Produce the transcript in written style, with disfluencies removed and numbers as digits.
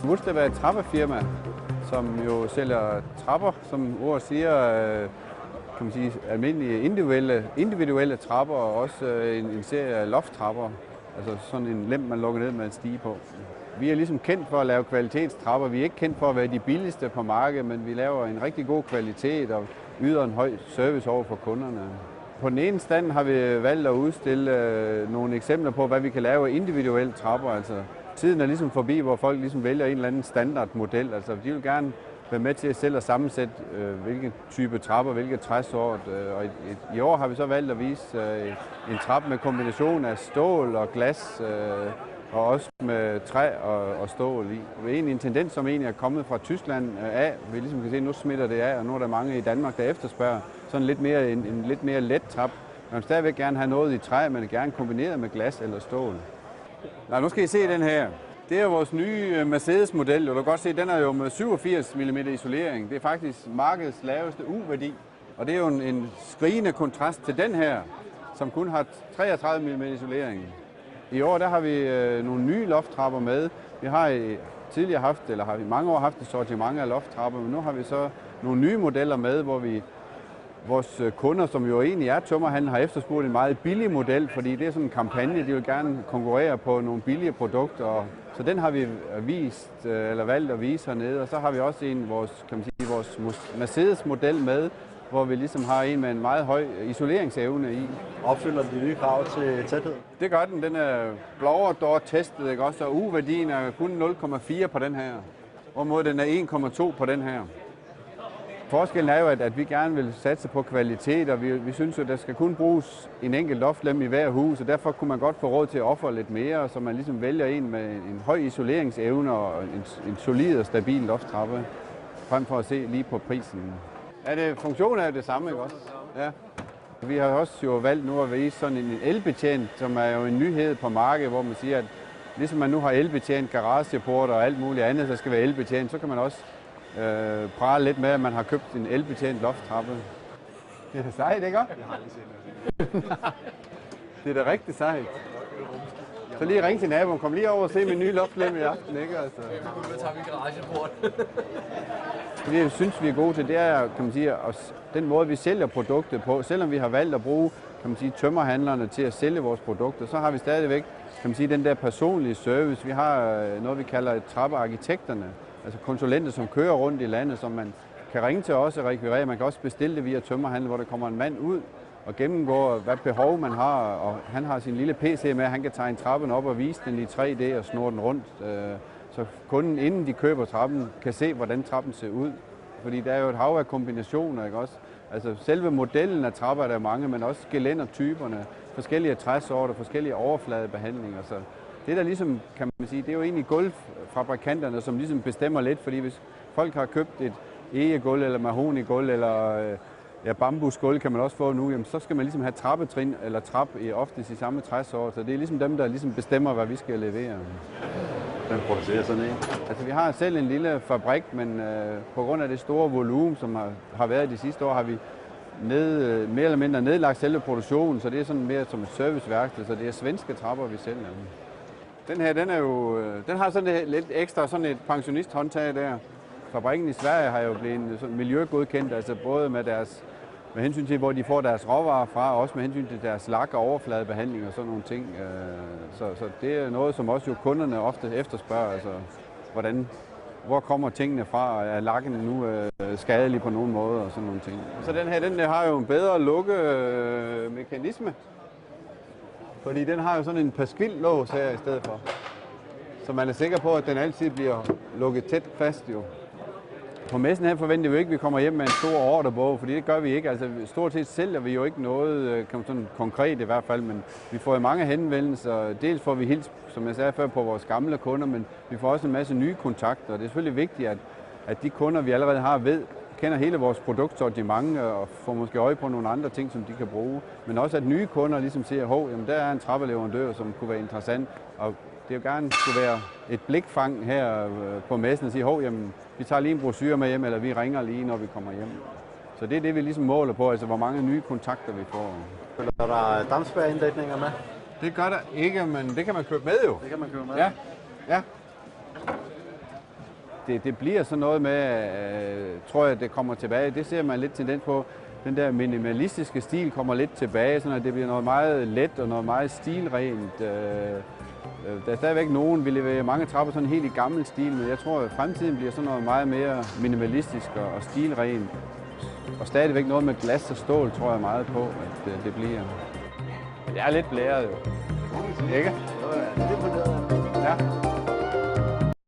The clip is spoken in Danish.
Woodstep er et trappefirma, som jo sælger trapper, som ordet siger, kan man sige, almindelige individuelle trapper og også en serie af lofttrapper. Altså sådan en lem, man lukker ned med en stige på. Vi er ligesom kendt for at lave kvalitetstrapper. Vi er ikke kendt for at være de billigste på markedet, men vi laver en rigtig god kvalitet og yder en høj service over for kunderne. På den ene stand har vi valgt at udstille nogle eksempler på, hvad vi kan lave af individuelle trapper. Altså, tiden er ligesom forbi, hvor folk ligesom vælger en eller anden standardmodel. Altså, de vil gerne være med til at selv at sammensætte, hvilke type trapper, hvilke træsort. Og i år har vi så valgt at vise en trappe med kombination af stål og glas, og også med træ og stål i. Det er egentlig en tendens, som egentlig er kommet fra Tyskland af. Vi ligesom kan se, at nu smitter det af, og nu er der mange i Danmark, der efterspørger sådan en lidt mere let trap. Man vil stadigvæk gerne have noget i træ, men gerne kombineret med glas eller stål. Nå, nu skal I se den her. Det er vores nye Mercedes-model, og du kan godt se, at den er jo med 87 mm isolering. Det er faktisk markedets laveste U-værdi, og det er jo en skrigende kontrast til den her, som kun har 33 mm isolering. I år der har vi nogle nye lofttrapper med. Vi har tidligere haft, eller har i mange år haft et sortiment af lofttrapper, men nu har vi så nogle nye modeller med, hvor vores kunder, som jo egentlig er tømmerhandel, har efterspurgt en meget billig model, fordi det er sådan en kampagne, de vil gerne konkurrere på nogle billige produkter. Så den har vi vist, eller valgt at vise hernede, og så har vi også vores Mercedes-model med, hvor vi ligesom har en med en meget høj isoleringsevne i. Opfylder de nye krav til tæthed? Det gør den. Den er blower door testet, ikke også? Og U-værdien er kun 0,4 på den her, hvorimod den er 1,2 på den her. Forskellen er jo, at vi gerne vil satse på kvalitet, og vi synes jo, at der skal kun bruges en enkelt loftlem i hver hus, og derfor kunne man godt få råd til at ofre lidt mere, så man ligesom vælger en med en høj isoleringsevne og en solid og stabil lofttrappe, frem for at se lige på prisen. Funktionen er jo det samme, ikke også? Ja. Vi har også jo valgt nu at vise sådan en elbetjent, som er jo en nyhed på markedet, hvor man siger, at ligesom man nu har elbetjent garageporter og alt muligt andet, der skal være elbetjent, så kan man også prale lidt med, at man har købt en elbetjent lofttrappe. Det er sejt, ikke? Det er da rigtig sejt. Så lige ring til naboen, kom lige over og se min nye loftlem i aften, ikke? Altså. Nu tager vi garageport. Det jeg synes, vi er gode til, det er, kan man sige, den måde, vi sælger produkter på. Selvom vi har valgt at bruge, kan man sige, tømmerhandlerne til at sælge vores produkter, så har vi stadigvæk, kan man sige, den der personlige service. Vi har noget, vi kalder trappearkitekterne, altså konsulenter, som kører rundt i landet, som man kan ringe til os og rekvirere. Man kan også bestille det via tømmerhandel, hvor der kommer en mand ud og gennemgår, hvad behov man har, og han har sin lille PC med, han kan tegne trappen op og vise den i 3D og snurre den rundt. Så kunden, inden de køber trappen, kan se, hvordan trappen ser ud. Fordi der er jo et hav af kombinationer, ikke også? Altså selve modellen af trapper er der mange, men også gelændertyperne, forskellige træsorter, forskellige overfladebehandlinger. Så det der ligesom, kan man sige, det er jo egentlig gulvfabrikanterne, som ligesom bestemmer lidt, fordi hvis folk har købt et egegulv eller mahognigulv eller bambusgulv kan man også få nu, jamen, så skal man ligesom have trappetrin eller trap oftest i samme træsort. Så det er ligesom dem, der ligesom bestemmer, hvad vi skal levere. Den producerer sådan en? Altså vi har selv en lille fabrik, men på grund af det store volumen, som har været de sidste år, har vi mere eller mindre nedlagt selve produktionen, så det er sådan mere som et serviceværksted, så det er svenske trapper, vi sælger. Den her, den har sådan lidt ekstra sådan et pensionisthåndtag der. Fabrikken i Sverige har jo blevet miljøgodkendt, altså både med hensyn til, hvor de får deres råvarer fra, og også med hensyn til deres lak- og overfladebehandling og sådan nogle ting. Så det er noget, som også jo kunderne ofte efterspørger, altså hvor kommer tingene fra, er lakken nu skadelig på nogen måde og sådan nogle ting. Så den her, den har jo en bedre lukkemekanisme, fordi den har jo sådan en pasquil-lås her i stedet for. Så man er sikker på, at den altid bliver lukket tæt fast jo. På messen her forventer vi ikke, at vi kommer hjem med en stor ordrebog, for det gør vi ikke. Altså stort set sælger vi jo ikke noget sådan konkret i hvert fald, men vi får mange henvendelser. Dels får vi hils, som jeg sagde før, på vores gamle kunder, men vi får også en masse nye kontakter. Det er selvfølgelig vigtigt, at de kunder, vi allerede har, kender hele vores produktsortiment og får måske øje på nogle andre ting, som de kan bruge. Men også at nye kunder ligesom siger, jamen der er en trappeleverandør, som kunne være interessant. Og det jo gerne skulle være et blikfang her på messen og sige, jamen vi tager lige en brochure med hjem, eller vi ringer lige, når vi kommer hjem. Så det er det, vi ligesom måler på, altså hvor mange nye kontakter vi får. Er der dampspærreinddækninger med? Det gør der ikke, men det kan man købe med jo. Det kan man købe med? Ja. det bliver sådan noget med, tror jeg, det kommer tilbage. Det ser man lidt tendens på. Den der minimalistiske stil kommer lidt tilbage, så det bliver noget meget let og noget meget stilrent. Der er stadigvæk nogen, vi leverer mange trapper sådan helt i gammel stil, men jeg tror, at fremtiden bliver sådan noget meget mere minimalistisk og stilrent. Og stadigvæk noget med glas og stål, tror jeg meget på, at det bliver. Jeg er lidt blæret jo. Ikke? Det er lidt på det. Ja.